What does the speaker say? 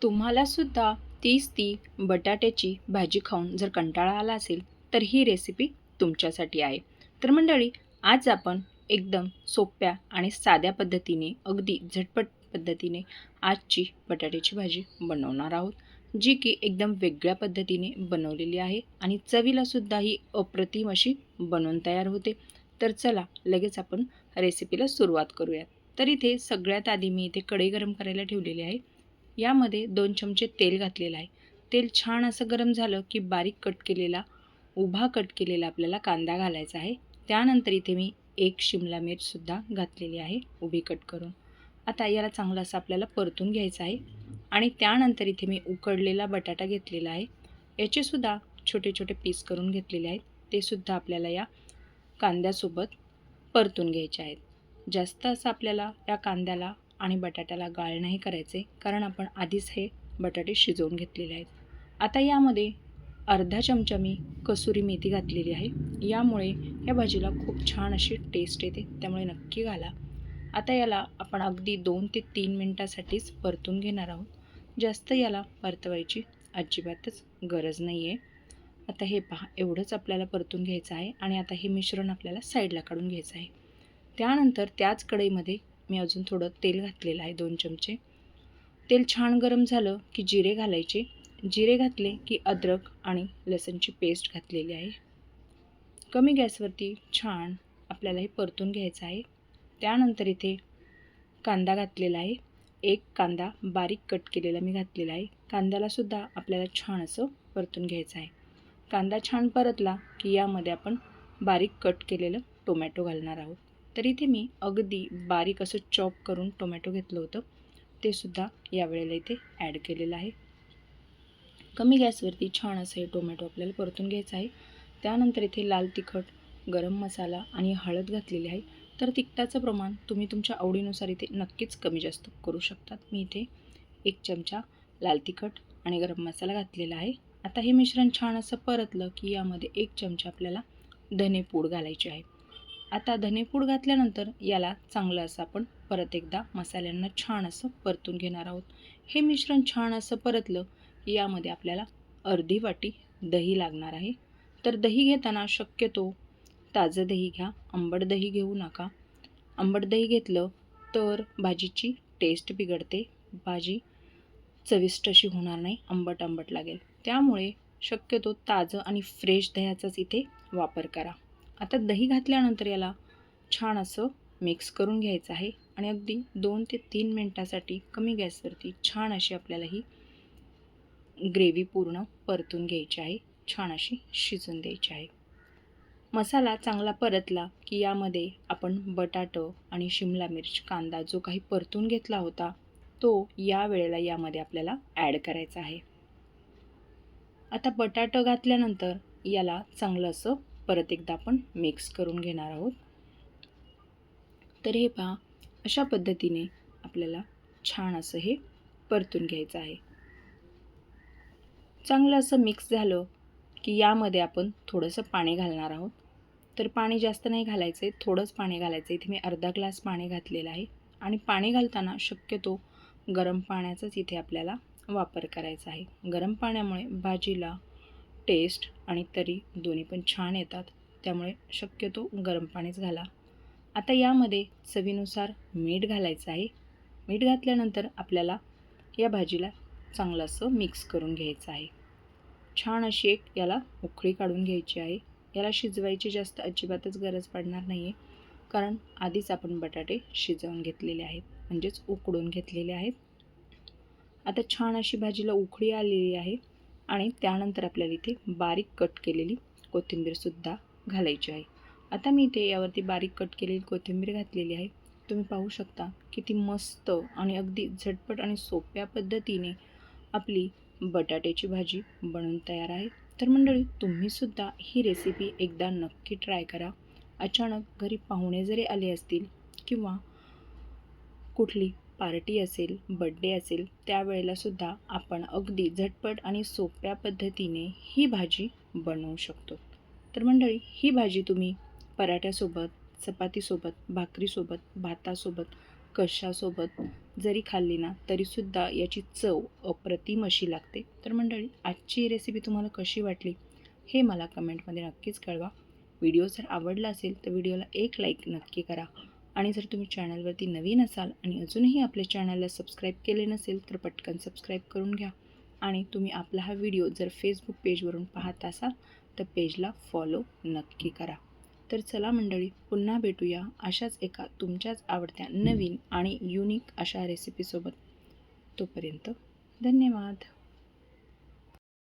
तुम्हालासुद्धा तीच ती बटाट्याची भाजी खाऊन जर कंटाळा आला असेल, तर ही रेसिपी तुमच्यासाठी आहे. तर मंडळी, आज आपण एकदम सोप्या आणि साध्या पद्धतीने, अगदी झटपट पद्धतीने आजची बटाट्याची भाजी बनवणार आहोत, जी की एकदम वेगळ्या पद्धतीने बनवलेली आहे आणि चवीलासुद्धा ही अप्रतिम अशी बनवून तयार होते. तर चला, लगेच आपण रेसिपीला सुरुवात करूयात. तर इथे सगळ्यात आधी मी इथे कढई गरम करायला ठेवलेली आहे. यामध्ये 2 चमचे तेल घातलेलं आहे. तेल छान असं गरम झालं की उभा कट केलेला आपल्याला कांदा घालायचा आहे. त्यानंतर इथे मी 1 शिमला मिरचसुद्धा घातलेली आहे उभी कट करून. आता याला चांगलं असं आपल्याला परतून घ्यायचं आहे आणि त्यानंतर इथे मी उकडलेला बटाटा घेतलेला आहे. याचेसुद्धा छोटे छोटे पीस करून घेतलेले आहेत. ते सुद्धा आपल्याला या कांद्यासोबत परतून घ्यायचे आहेत. जास्त असं आपल्याला या कांद्याला आणि बटाट्याला गाळ नाही करायचे, कारण आपण आधीच हे बटाटे शिजवून घेतलेले आहेत. आता यामध्ये अर्धा चमचा मी कसुरी मेथी घातलेली आहे. यामुळे या भाजीला खूप छान अशी टेस्ट येते, त्यामुळे नक्की घाला. आता याला आपण अगदी 2 ते 3 मिनटासाठीच परतून घेणार आहोत. जास्त याला परतवायची अजिबातच गरज नाही आहे. आता हे पहा, एवढंच आपल्याला परतून घ्यायचं आहे आणि आता हे मिश्रण आपल्याला साईडला काढून घ्यायचं आहे. त्यानंतर त्याच कढईमध्ये मी अजून थोडं तेल घातलेलं आहे, 2 चमचे. तेल छान गरम झालं की जिरे घालायचे. जिरे घातले की अद्रक आणि लसूणची पेस्ट घातलेली आहे. कमी गॅसवरती छान आपल्याला हे परतून घ्यायचं आहे. त्यानंतर इथे कांदा घातलेला आहे. 1 कांदा बारीक कट केलेला मी घातलेला आहे. कांद्यालासुद्धा आपल्याला छान असं परतून घ्यायचं आहे. कांदा छान परतला की यामध्ये आपण बारीक कट केलेलं टोमॅटो घालणार आहोत. तर इथे मी अगदी बारीक असं चॉप करून टोमॅटो घेतलं होतं, ते सुद्धा यावेळेला इथे ॲड केलेलं आहे. कमी गॅसवरती छान असं हे टोमॅटो आपल्याला परतून घ्यायचं आहे. त्यानंतर इथे लाल तिखट, गरम मसाला आणि हळद घातलेली आहे. तर तिखटाचं प्रमाण तुम्ही तुमच्या आवडीनुसार इथे नक्कीच कमी जास्त करू शकतात. मी इथे 1 चमचा लाल तिखट आणि गरम मसाला घातलेला आहे. आता हे मिश्रण छान असं परतलं की यामध्ये 1 चमचा आपल्याला धनेपूड घालायची आहे. आता धनेपूड घातल्यानंतर याला चांगलं असं आपण परत एकदा मसाल्यांना छान असं परतून घेणार आहोत. हे मिश्रण छान असं परतलं की यामध्ये आपल्याला अर्धी वाटी दही लागणार आहे. तर दही घेताना शक्यतो ताजं दही घ्या, आंबट दही घेऊ नका. आंबट दही घेतलं तर भाजीची टेस्ट बिघडते, भाजी चविष्ट अशी होणार नाही, आंबट आंबट लागेल. त्यामुळे शक्यतो ताजं आणि फ्रेश दह्याचाच इथे वापर करा. आता दही घातल्यानंतर याला छान असं मिक्स करून घ्यायचं आहे आणि अगदी 2 ते 3 मिनटासाठी कमी गॅसवरती छान अशी आपल्याला ही ग्रेव्ही पूर्ण परतून घ्यायची आहे, छान अशी शिजून द्यायची आहे. मसाला चांगला परतला की यामध्ये आपण बटाटं आणि शिमला मिर्च, कांदा जो काही परतून घेतला होता, तो या वेळेला यामध्ये आपल्याला ॲड करायचा आहे. आता बटाटं घातल्यानंतर याला चांगलं असं परत एकदा आपण मिक्स करून घेणार आहोत. तर हे पहा, अशा पद्धतीने आपल्याला छान असं हे परतून घ्यायचं आहे. चांगलं असं मिक्स झालं की यामध्ये आपण थोडंसं पाणी घालणार आहोत. तर पाणी जास्त नाही घालायचं आहे, थोडंच पाणी घालायचं आहे. इथे मी अर्धा ग्लास पाणी घातलेलं आहे आणि पाणी घालताना शक्यतो गरम पाण्याचाच इथे आपल्याला वापर करायचा आहे. गरम पाण्यामुळे भाजीला टेस्ट आणि तरी दोन्ही पण छान येतात, त्यामुळे शक्यतो गरम पाणीच घाला. आता यामध्ये चवीनुसार मीठ घालायचं आहे. मीठ घातल्यानंतर आपल्याला या भाजीला चांगलं असं मिक्स करून घ्यायचं आहे. छान अशी एक याला उकळी काढून घ्यायची आहे. याला शिजवायची जास्त अजिबातच गरज पडणार नाही आहे, कारण आधीच आपण बटाटे शिजवून घेतलेले आहेत, म्हणजेच उकडून घेतलेले आहेत. आता छान अशी भाजीला उकळी आलेली आहे आणि त्यानंतर आपल्याला इथे बारीक कट केलेली कोथिंबीरसुद्धा घालायची आहे. आता मी इथे यावरती बारीक कट केलेली कोथिंबीर घातलेली आहे. तुम्ही पाहू शकता किती मस्त आणि अगदी झटपट आणि सोप्या पद्धतीने आपली बटाट्याची भाजी बनवून तयार आहे. तर मंडळी, तुम्हीसुद्धा ही रेसिपी एकदा नक्की ट्राय करा. अचानक घरी पाहुणे जरी आले असतील किंवा कुठली पार्टी असेल, बड्डे असेल, त्यावेळेलासुद्धा आपण अगदी झटपट आणि सोप्या पद्धतीने ही भाजी बनवू शकतो. तर मंडळी, ही भाजी तुम्ही पराठ्यासोबत, चपातीसोबत, भाकरीसोबत, भातासोबत कशासोबत जरी खाल्ली ना तरीसुद्धा याची चव अप्रतिम अशी लागते. तर मंडळी, आजची रेसिपी तुम्हाला कशी वाटली हे मला कमेंटमध्ये नक्कीच कळवा. व्हिडिओ जर आवडला असेल तर व्हिडिओला एक लाईक नक्की करा. आणि जर तुम्ही चॅनलवरती नवीन असाल आणि अजूनही आपल्या चॅनलला सबस्क्राईब केले नसेल तर पटकन सबस्क्राईब करून घ्या. आणि तुम्ही आपला हा व्हिडिओ जर फेसबुक पेजवरून पाहत असाल तर पेजला फॉलो नक्की करा. तर चला मंडळी, पुन्हा भेटूया अशाच एका तुमच्याच आवडत्या नवीन आणि युनिक अशा रेसिपीसोबत. तोपर्यंत धन्यवाद.